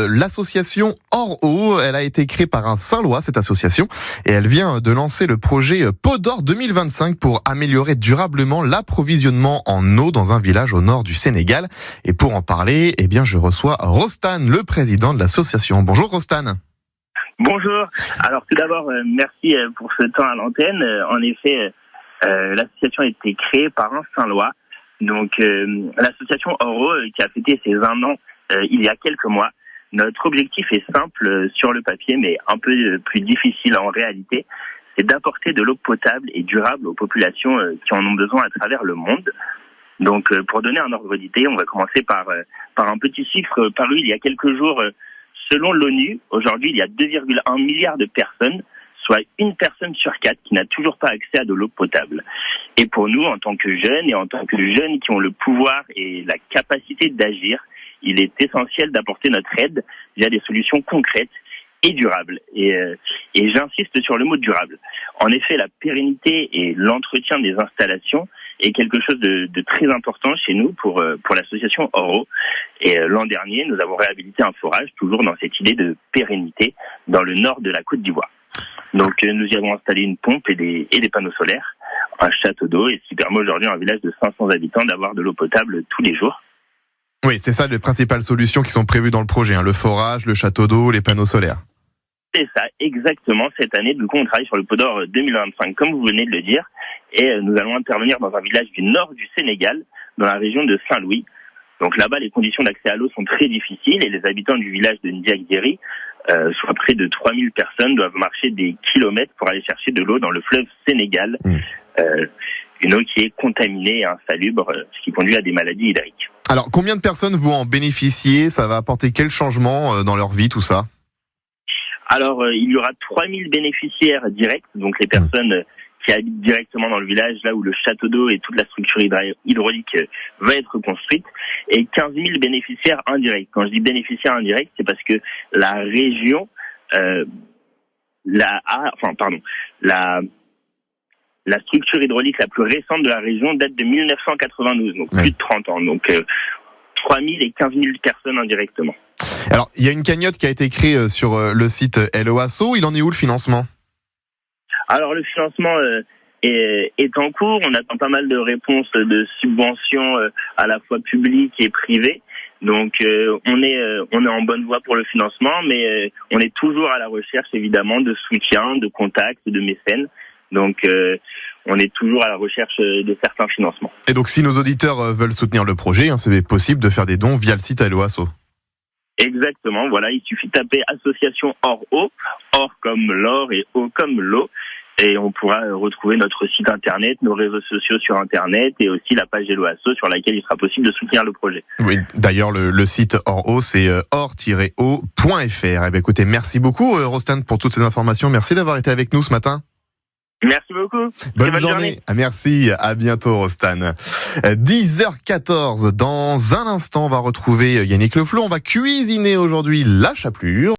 L'association Or Eau, elle a été créée par un Saint-Lois, cette association, et elle vient de lancer le projet Pot d'Or 2025 pour améliorer durablement l'approvisionnement en eau dans un village au nord du Sénégal. Et pour en parler, je reçois Rostan, le président de l'association. Bonjour Rostan. Bonjour. Alors tout d'abord, merci pour ce temps à l'antenne. En effet, l'association a été créée par un Saint-Lois. Donc l'association Or Eau qui a fêté ses 1 an il y a quelques mois. Notre objectif est simple sur le papier, mais un peu plus difficile en réalité. C'est d'apporter de l'eau potable et durable aux populations qui en ont besoin à travers le monde. Donc, pour donner un ordre d'idée, on va commencer par un petit chiffre paru il y a quelques jours. Selon l'ONU, aujourd'hui, il y a 2,1 milliards de personnes, soit 1 personne sur 4 qui n'a toujours pas accès à de l'eau potable. Et pour nous, en tant que jeunes qui ont le pouvoir et la capacité d'agir, il est essentiel d'apporter notre aide via des solutions concrètes et durables. Et j'insiste sur le mot durable. En effet, la pérennité et l'entretien des installations est quelque chose de très important chez nous pour l'association Or Eau. Et l'an dernier, nous avons réhabilité un forage, toujours dans cette idée de pérennité, dans le nord de la Côte d'Ivoire. Donc nous y avons installé une pompe et des panneaux solaires, un château d'eau, et ce qui permet aujourd'hui à un village de 500 habitants d'avoir de l'eau potable tous les jours. Oui, c'est ça les principales solutions qui sont prévues dans le projet, le forage, le château d'eau, les panneaux solaires. C'est ça, exactement. Cette année, du coup, on travaille sur le Pot d'Or 2025, comme vous venez de le dire, et nous allons intervenir dans un village du nord du Sénégal, dans la région de Saint-Louis. Donc là-bas, les conditions d'accès à l'eau sont très difficiles, et les habitants du village de Ndiagdjeri, soit près de 3000 personnes, doivent marcher des kilomètres pour aller chercher de l'eau dans le fleuve Sénégal. Une eau qui est contaminée et insalubre, ce qui conduit à des maladies hydriques. Alors, combien de personnes vont en bénéficier? Ça va apporter quel changement dans leur vie, tout ça? Alors, il y aura 3000 bénéficiaires directs, donc les personnes qui habitent directement dans le village, là où le château d'eau et toute la structure hydraulique va être construite, et 15 000 bénéficiaires indirects. Quand je dis bénéficiaires indirects, c'est parce que la région, la structure hydraulique la plus récente de la région date de 1992, donc plus de 30 ans. Donc 3 000 et 15 000 personnes indirectement. Alors, il y a une cagnotte qui a été créée sur le site LOASO. Il en est où le financement? Alors, le financement est en cours. On attend pas mal de réponses de subventions à la fois publiques et privées. Donc, on est en bonne voie pour le financement, mais on est toujours à la recherche, évidemment, de soutien, de contacts, de mécènes. Donc, on est toujours à la recherche de certains financements. Et donc, si nos auditeurs veulent soutenir le projet, c'est possible de faire des dons via le site LOASO. Exactement, voilà, il suffit de taper association Or Eau, or comme l'or et eau comme l'eau, et on pourra retrouver notre site internet, nos réseaux sociaux sur internet, et aussi la page LOASO sur laquelle il sera possible de soutenir le projet. Oui, d'ailleurs, le site Or Eau, c'est or-eau.fr. Écoutez, merci beaucoup Rostan pour toutes ces informations, merci d'avoir été avec nous ce matin. Merci beaucoup. Bonne journée. Merci. À bientôt, Rostan. 10h14. Dans un instant, on va retrouver Yannick Leflot. On va cuisiner aujourd'hui la chapelure.